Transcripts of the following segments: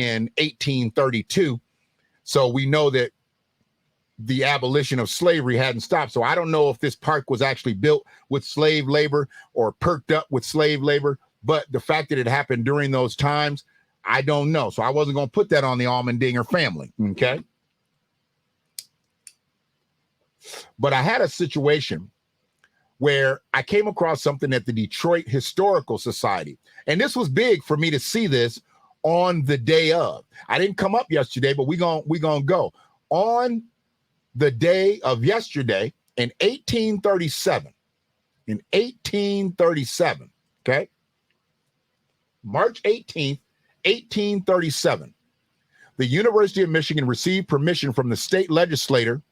in 1832. So we know that the abolition of slavery hadn't stopped. So I don't know if this park was actually built with slave labor or perked up with slave labor, but the fact that it happened during those times, I don't know. So I wasn't going to put that on the Allmendinger family, okay? But I had a situation where I came across something at the Detroit Historical Society. And this was big for me to see this on the day of. I didn't come up yesterday, but we're gonna go. On the day of yesterday in 1837, okay? March 18th, 1837, the University of Michigan received permission from the state legislature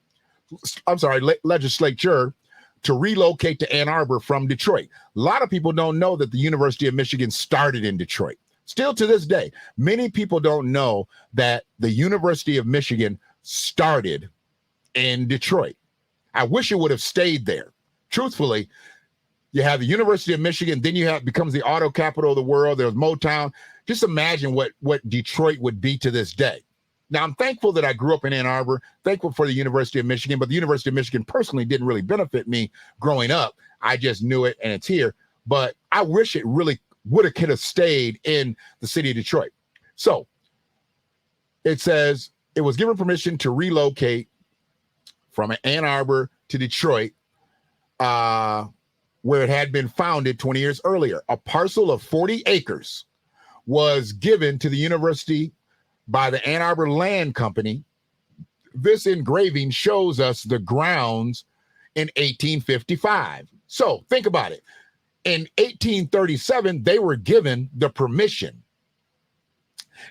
to relocate to Ann Arbor from Detroit. A lot of people don't know that the University of Michigan started in Detroit. Still to this day, many people don't know that the University of Michigan started in Detroit. I wish it would have stayed there. Truthfully, you have the University of Michigan, then becomes the auto capital of the world. There's Motown. Just imagine what Detroit would be to this day. Now, I'm thankful that I grew up in Ann Arbor, thankful for the University of Michigan, but the University of Michigan personally didn't really benefit me growing up. I just knew it and it's here. But I wish it really could have stayed in the city of Detroit. So it says it was given permission to relocate from Ann Arbor to Detroit, where it had been founded 20 years earlier. A parcel of 40 acres was given to the university by the Ann Arbor Land Company. This engraving shows us the grounds in 1855. So think about it. In 1837, they were given the permission.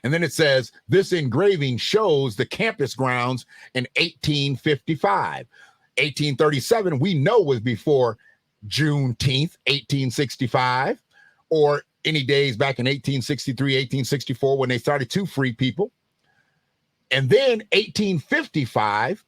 And then it says, this engraving shows the campus grounds in 1855. 1837, we know was before Juneteenth, 1865, or any days back in 1863, 1864, when they started to free people. And then 1855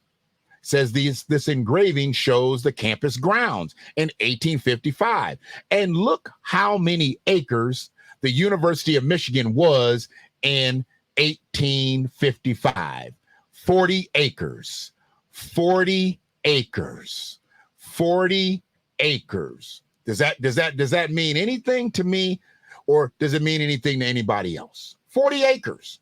says this engraving shows the campus grounds in 1855. And look how many acres the University of Michigan was in 1855. 40 acres. 40 acres. 40 acres. Does that mean anything to me, or does it mean anything to anybody else? 40 acres.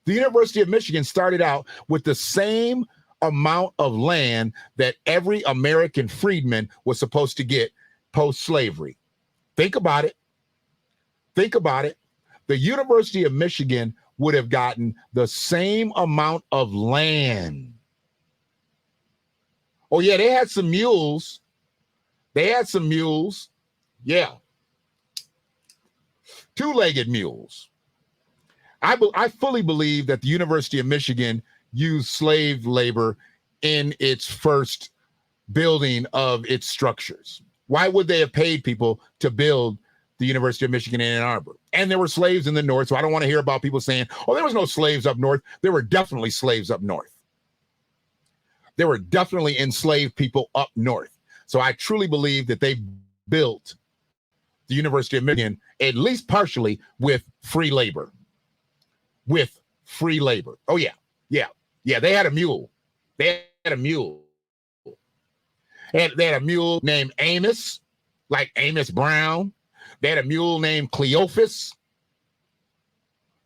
The University of Michigan started out with the same amount of land that every American freedman was supposed to get post-slavery. Think about it. Think about it. The University of Michigan would have gotten the same amount of land. Oh, yeah, they had some mules. They had some mules. Yeah. Two-legged mules. I fully believe that the University of Michigan used slave labor in its first building of its structures. Why would they have paid people to build the University of Michigan in Ann Arbor? And there were slaves in the north, so I don't want to hear about people saying, oh, there was no slaves up north. There were definitely slaves up north. There were definitely enslaved people up north. So I truly believe that they built the University of Michigan, at least partially, with free labor. With free labor. Oh, yeah. Yeah. Yeah. They had a mule. They had a mule. They had a mule named Amos, like Amos Brown. They had a mule named Cleophas.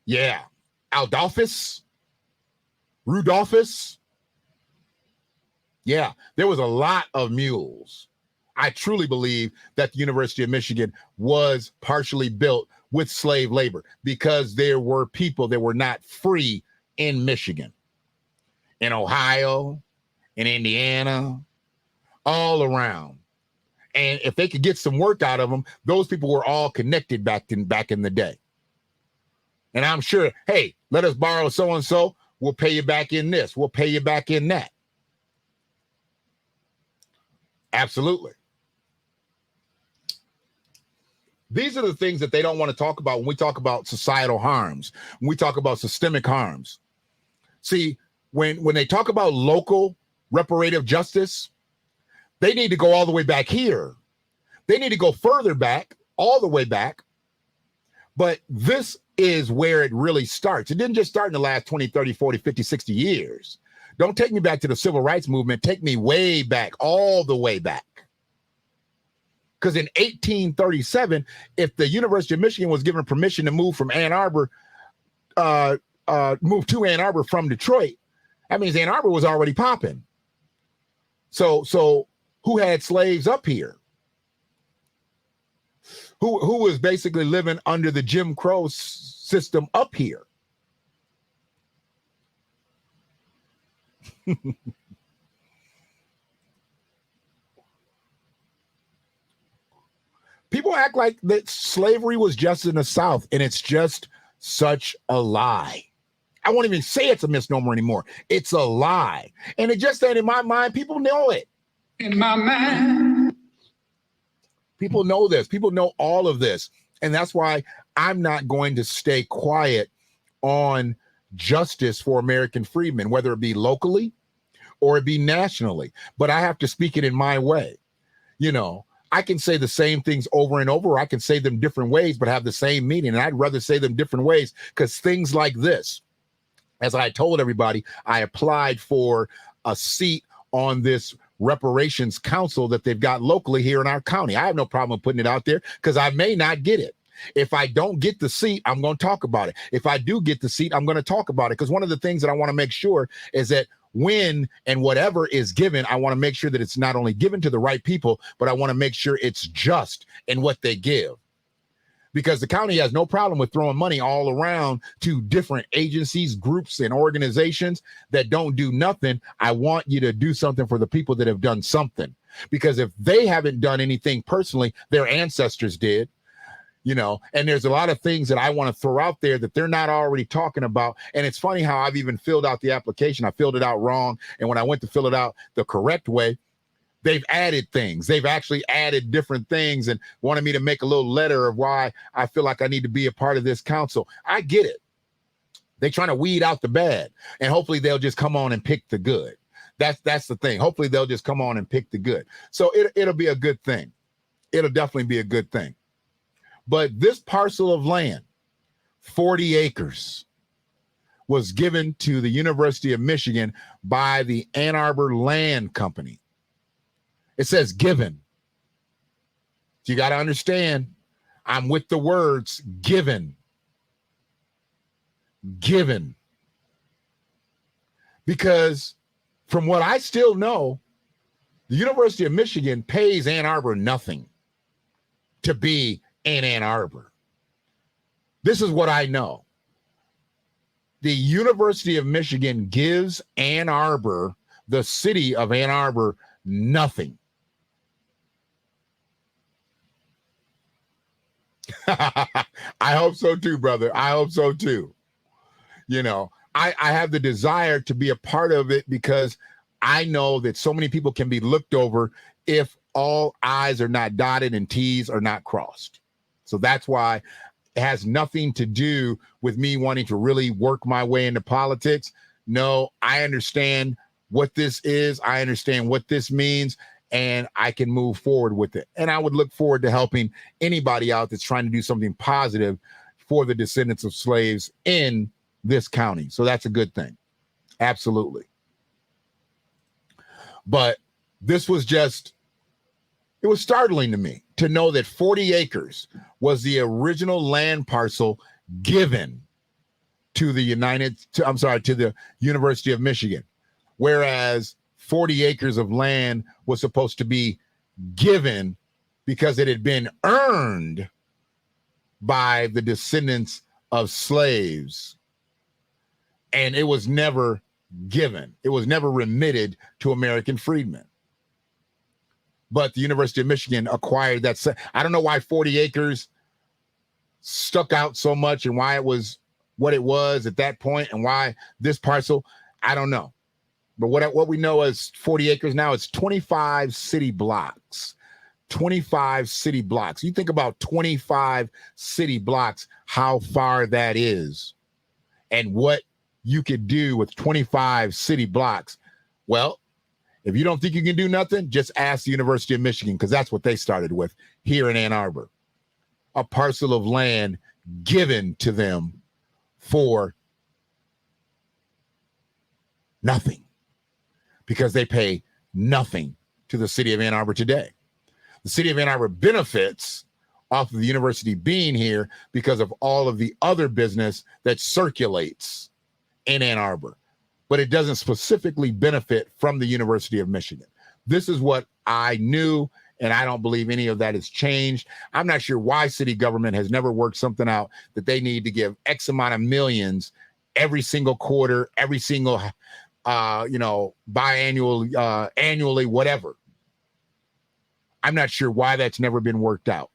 Yeah. Adolphus. Rudolphus. Yeah. There was a lot of mules. I truly believe that the University of Michigan was partially built with slave labor because there were people that were not free in Michigan, in Ohio, in Indiana, all around. And if they could get some work out of them, those people were all connected back in the day. And I'm sure, hey, let us borrow so-and-so, we'll pay you back in this, we'll pay you back in that. Absolutely. These are the things that they don't want to talk about when we talk about societal harms, when we talk about systemic harms. See, when they talk about local reparative justice, they need to go all the way back here. They need to go further back, all the way back. But this is where it really starts. It didn't just start in the last 20, 30, 40, 50, 60 years. Don't take me back to the civil rights movement. Take me way back, all the way back. Because in 1837, if the University of Michigan was given permission to move from Ann Arbor, move to Ann Arbor from Detroit, that means Ann Arbor was already popping. So who had slaves up here? Who was basically living under the Jim Crow system up here? People act like that slavery was just in the South, and it's just such a lie. I won't even say it's a misnomer anymore. It's a lie. And it just ain't in my mind. People know it. In my mind. People know this. People know all of this. And that's why I'm not going to stay quiet on justice for American freedmen, whether it be locally or it be nationally. But I have to speak it in my way. You know, I can say the same things over and over. I can say them different ways, but have the same meaning. And I'd rather say them different ways because things like this, as I told everybody, I applied for a seat on this reparations council that they've got locally here in our county. I have no problem putting it out there because I may not get it. If I don't get the seat, I'm going to talk about it. If I do get the seat, I'm going to talk about it because one of the things that I want to make sure is that when and whatever is given, I want to make sure that it's not only given to the right people, but I want to make sure it's just in what they give. Because the county has no problem with throwing money all around to different agencies, groups, and organizations that don't do nothing. I want you to do something for the people that have done something. Because if they haven't done anything personally, their ancestors did. You know, and there's a lot of things that I want to throw out there that they're not already talking about. And it's funny how I've even filled out the application. I filled it out wrong. And when I went to fill it out the correct way, they've added things. They've actually added different things and wanted me to make a little letter of why I feel like I need to be a part of this council. I get it. They're trying to weed out the bad. And hopefully they'll just come on and pick the good. That's the thing. Hopefully they'll just come on and pick the good. So it'll be a good thing. It'll definitely be a good thing. But this parcel of land, 40 acres, was given to the University of Michigan by the Ann Arbor Land Company. It says given. So you got to understand, I'm with the words given. Given. Because from what I still know, the University of Michigan pays Ann Arbor nothing to be in Ann Arbor. This is what I know. The University of Michigan gives Ann Arbor, the city of Ann Arbor, nothing. I hope so too, brother. I hope so too. You know, I have the desire to be a part of it because I know that so many people can be looked over if all I's are not dotted and T's are not crossed. So that's why it has nothing to do with me wanting to really work my way into politics. No, I understand what this is. I understand what this means, and I can move forward with it. And I would look forward to helping anybody out that's trying to do something positive for the descendants of slaves in this county. So that's a good thing. Absolutely. But this was just, it was startling to me to know that 40 acres was the original land parcel given to the to the University of Michigan, whereas 40 acres of land was supposed to be given because it had been earned by the descendants of slaves, and it was never given. It was never remitted to American freedmen. But the University of Michigan acquired that. I don't know why 40 acres stuck out so much and why it was what it was at that point and why this parcel, I don't know. But what we know is 40 acres now, it's 25 city blocks. 25 city blocks. You think about 25 city blocks, how far that is and what you could do with 25 city blocks. Well, if you don't think you can do nothing, just ask the University of Michigan, because that's what they started with here in Ann Arbor. A parcel of land given to them for nothing, because they pay nothing to the city of Ann Arbor today. The city of Ann Arbor benefits off of the university being here because of all of the other business that circulates in Ann Arbor, but it doesn't specifically benefit from the University of Michigan. This is what I knew, and I don't believe any of that has changed. I'm not sure why city government has never worked something out that they need to give X amount of millions every single quarter, every single, biannual, annually, whatever. I'm not sure why that's never been worked out.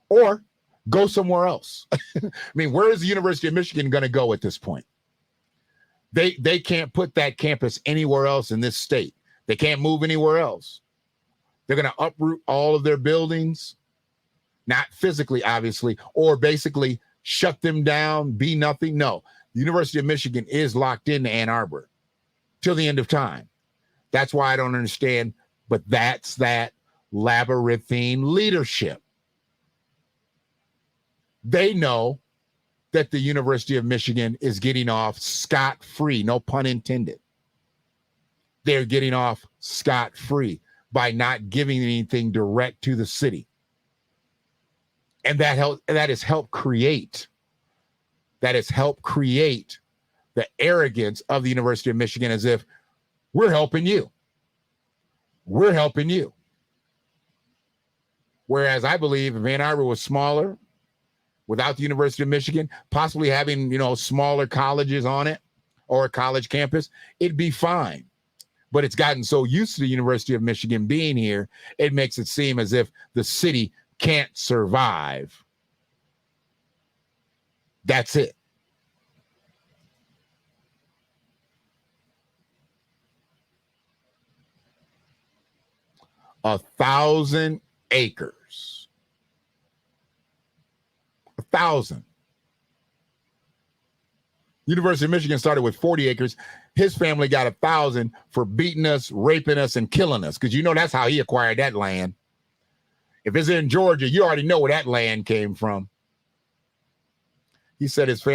Or go somewhere else. I mean, where is the University of Michigan going to go at this point? They can't put that campus anywhere else in this state. They can't move anywhere else. They're going to uproot all of their buildings, not physically, obviously, or basically shut them down, be nothing. No, the University of Michigan is locked into Ann Arbor till the end of time. That's why I don't understand, but that's that labyrinthine leadership. They know that the University of Michigan is getting off scot-free, no pun intended. They're getting off scot-free by not giving anything direct to the city. And that has helped create the arrogance of the University of Michigan, as if we're helping you. We're helping you. Whereas I believe if Ann Arbor was smaller, without the University of Michigan, possibly having, smaller colleges on it or a college campus, it'd be fine. But it's gotten so used to the University of Michigan being here, it makes it seem as if the city can't survive. That's it. A 1,000 acres. 1,000. University of Michigan started with 40 acres. His family got 1,000 for beating us, raping us, and killing us, because that's how he acquired that land. If it's in Georgia, you already know where that land came from. He said his family